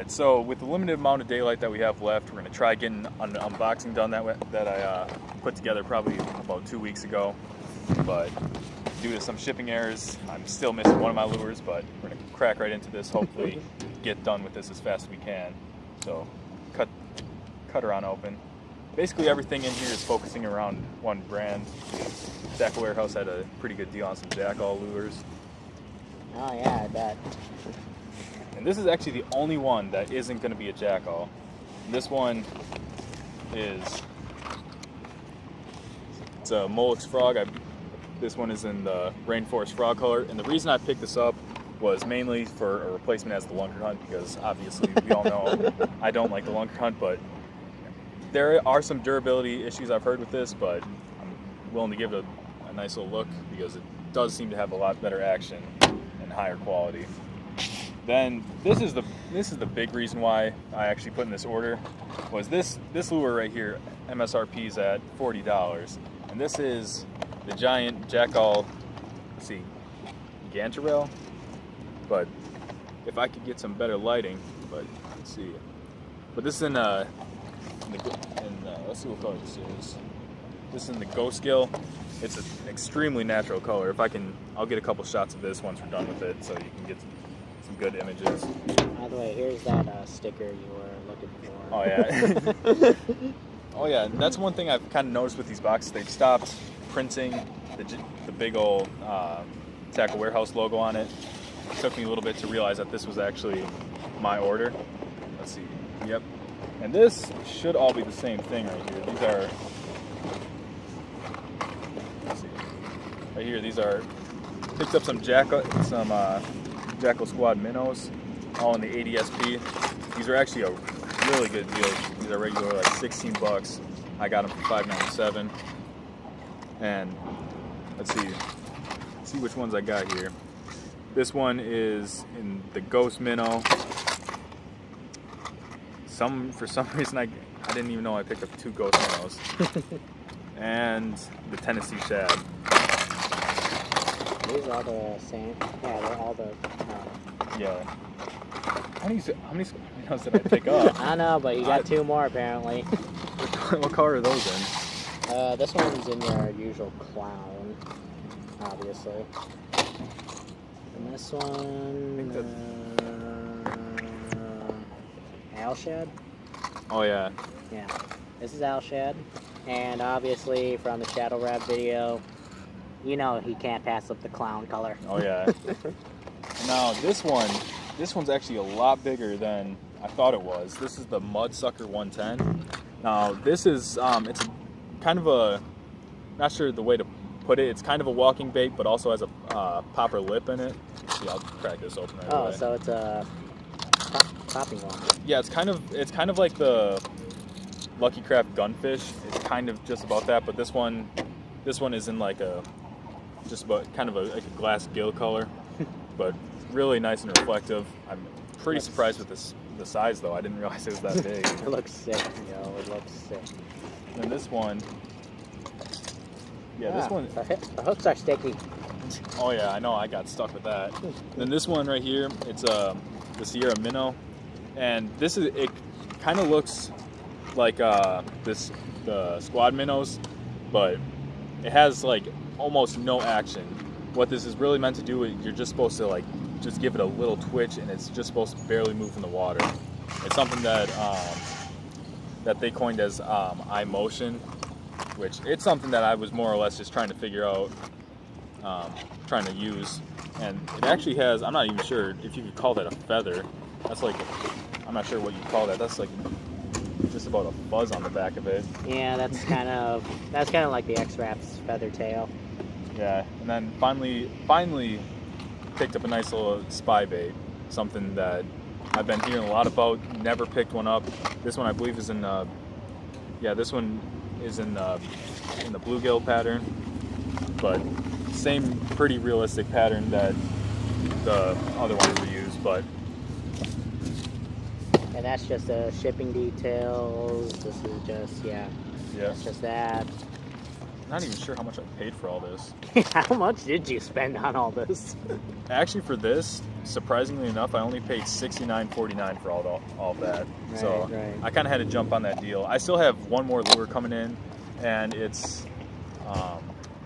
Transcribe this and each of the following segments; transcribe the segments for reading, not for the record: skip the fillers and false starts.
So with the limited amount of daylight that we have left, we're going to try getting an unboxing done that I put together probably about 2 weeks ago. But due to some shipping errors, I'm still missing one of my lures, but we're going to crack right into this, hopefully get done with this as fast as we can. So cut her on open. Basically everything in here is focusing around one brand. Tacklewarehouse had a pretty good deal on some Jackall lures. Oh yeah, I bet. And this is actually the only one that isn't going to be a Jackall. This one it's a Molix frog. This one is in the rainforest frog color. And the reason I picked this up was mainly for a replacement as the lunker hunt, because obviously we all know I don't like the lunker hunt, but there are some durability issues I've heard with this, but I'm willing to give it a nice little look because it does seem to have a lot better action and higher quality. Then this is the big reason why I actually put in this order, was this lure right here. MSRP is at $40, and this is the giant Jackall, let's see, Gantarel. But if I could get some better lighting, but let's see. But this is let's see what color this is. This is in the Ghost Gill. It's an extremely natural color. I'll get a couple shots of this once we're done with it, so you can get some good images. By the way, here's that sticker you were looking for. Oh yeah. Oh yeah, and that's one thing I've kind of noticed with these boxes. They've stopped printing the big old Tacklewarehouse logo on it. It took me a little bit to realize that this was actually my order. Let's see. Yep. And this should all be the same thing right here. These are, let's see, right here. These are, picked up some Jackall Squad minnows, all in the ADSP. These are actually a really good deal. These are regular like $16. I got them for $5.97. And let's see which ones I got here. This one is in the Ghost Minnow. For some reason I didn't even know I picked up 2 Ghost Minnows. And the Tennessee Shad. These are the same. Yeah, they're all the. Yeah. How many minnows did I pick up? I don't know, but you got 2 more apparently. What color are those in? This one's in your usual clown, obviously. And this one, Alshad? Oh yeah. Yeah, this is Alshad. And obviously from the Shadow Rab video, you know he can't pass up the clown color. Oh yeah. Now this one's actually a lot bigger than I thought it was. This is the Mudsucker 110. Now this is, it's kind of a, not sure the way to put it, it's kind of a walking bait, but also has a popper lip in it. See, I'll crack this open right away. Oh, so it's a popping one. Yeah, it's kind of like the Lucky Craft Gunfish. It's kind of just about that, but this one is in like just about kind of like a glass gill color, but really nice and reflective. I'm pretty surprised with the size though. I didn't realize it was that big. It looks sick, yo. It looks sick. And this one, this one. The hooks are sticky. Oh yeah, I know. I got stuck with that. Then this one right here, it's the Sierra Minnow, and it kind of looks like the Squad Minnows, but it has like almost no action. What this is really meant to do is you're just supposed to like just give it a little twitch, and it's just supposed to barely move in the water. It's something that they coined as eye motion, which it's something that I was more or less just trying to figure out, trying to use. And it actually has, I'm not even sure if you could call that a feather. That's like, I'm not sure what you call that. That's like just about a fuzz on the back of it. Yeah, that's kind of like the X-Rap's feather tail. Yeah, and then finally picked up a nice little spy bait, something that I've been hearing a lot about. Never picked one up. This one I believe is in this one is in the bluegill pattern, but same pretty realistic pattern that the other ones were used. But and that's just the shipping details. This is just that's just that. not even sure how much I paid for all this. How much did you spend on all this? Actually, for this, surprisingly enough, I only paid $69.49 for all of that. Right, so right. I kind of had to jump on that deal. I still have one more lure coming in, and it's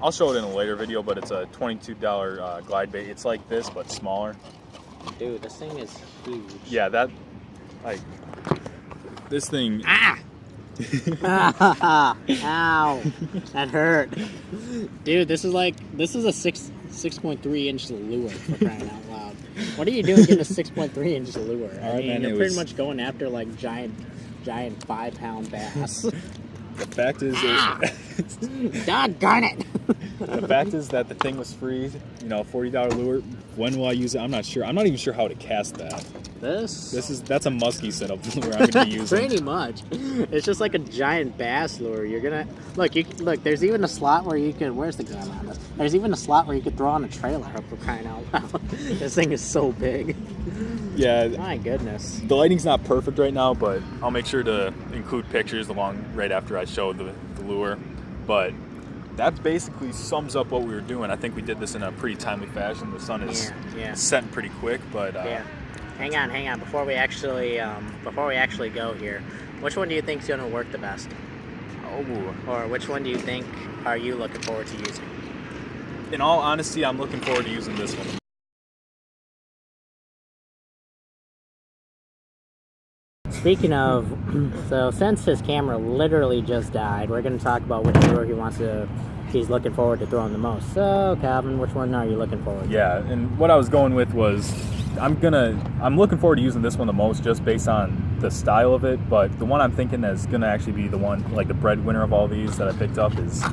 I'll show it in a later video, but it's a $22 glide bait. It's like this but smaller. Dude, this thing is huge. Yeah, that like this thing. Ah! Ow! That hurt. Dude, this is a 6.3 inch lure for crying out loud. What are you doing getting a 6.3 inch lure? I mean, you're pretty much going after like giant 5-pound bass. The fact is, Doggone it! the fact is that the thing was free. You know, $40 lure. When will I use it? I'm not sure. I'm not even sure how to cast that. That's a musky setup lure I'm gonna be using. Pretty much. It's just like a giant bass lure. You're gonna look. There's even a slot where you could. Where's the gun on this? There's even a slot where you could throw on a trailer hook for crying out loud. This thing is so big. Yeah. My goodness. The lighting's not perfect right now, but I'll make sure to include pictures right after I show the lure. But that basically sums up what we were doing. I think we did this in a pretty timely fashion. The sun is setting pretty quick, but yeah. Hang on. Before we actually go here, which one do you think is gonna work the best? Oh. Or which one do you think are you looking forward to using? In all honesty, I'm looking forward to using this one. Speaking of, so since his camera literally just died, we're going to talk about which lure he's looking forward to throwing the most. So, Calvin, which one are you looking forward to? Yeah, and what I was going with was, I'm looking forward to using this one the most just based on the style of it, but the one I'm thinking is going to actually be the one, like the breadwinner of all these that I picked up is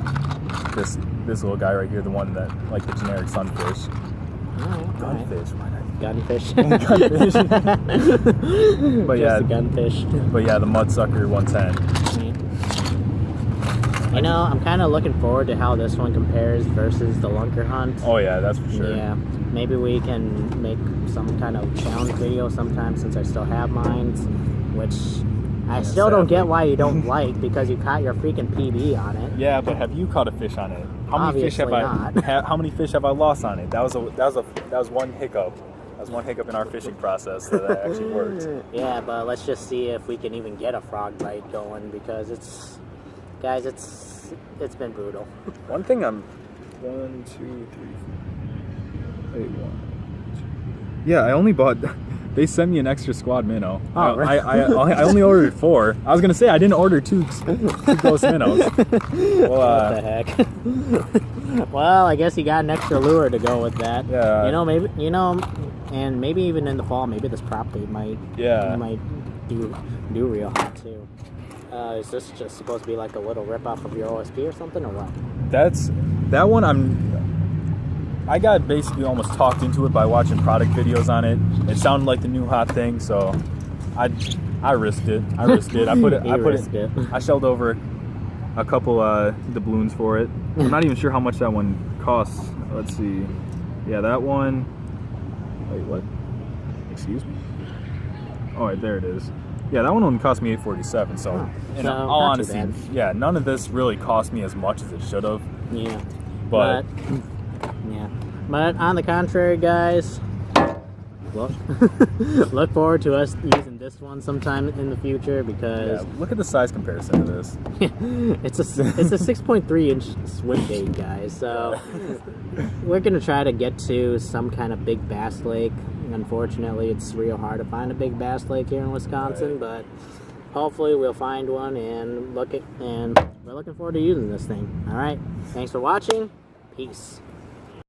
this little guy right here, the one that, like the generic sunfish. Gunfish, why not? Gunfish. Gunfish. But just a gunfish. But yeah, the Mudsucker 110. You know, I'm kind of looking forward to how this one compares versus the Lunker Hunt. Oh yeah, that's for sure. Yeah, maybe we can make some kind of challenge video sometime since I still have mine, which I still don't get why you don't like, because you caught your freaking PB on it. Yeah, but have you caught a fish on it? How many fish have I lost on it? That was one hiccup. That was one hiccup in our fishing process that actually worked. Yeah, but let's just see if we can even get a frog bite going, because it's been brutal. One thing Yeah, I only bought. They sent me an extra squad minnow. Oh, right. I only ordered 4. I was gonna say I didn't order 2 ghost minnows. Well, what the heck? Well, I guess you got an extra lure to go with that. Yeah. And maybe even in the fall, maybe this prop bait might do real hot too. Is this just supposed to be like a little rip off of your OSP or something, or what? That one I got basically almost talked into it by watching product videos on it. It sounded like the new hot thing, so I risked it. I shelled over a couple doubloons for it. I'm not even sure how much that one costs. Let's see. Yeah, that one. Wait, what? Excuse me. Oh, right, there it is. Yeah, that one only cost me $8.47. So, in all honesty, yeah, none of this really cost me as much as it should have. Yeah. But But on the contrary, guys, look forward to us using this one sometime in the future, because look at the size comparison to this. it's a 6.3 inch swim bait, guys. So we're gonna try to get to some kind of big bass lake. Unfortunately, it's real hard to find a big bass lake here in Wisconsin, but hopefully we'll find one, and we're looking forward to using this thing. All right, thanks for watching. Peace.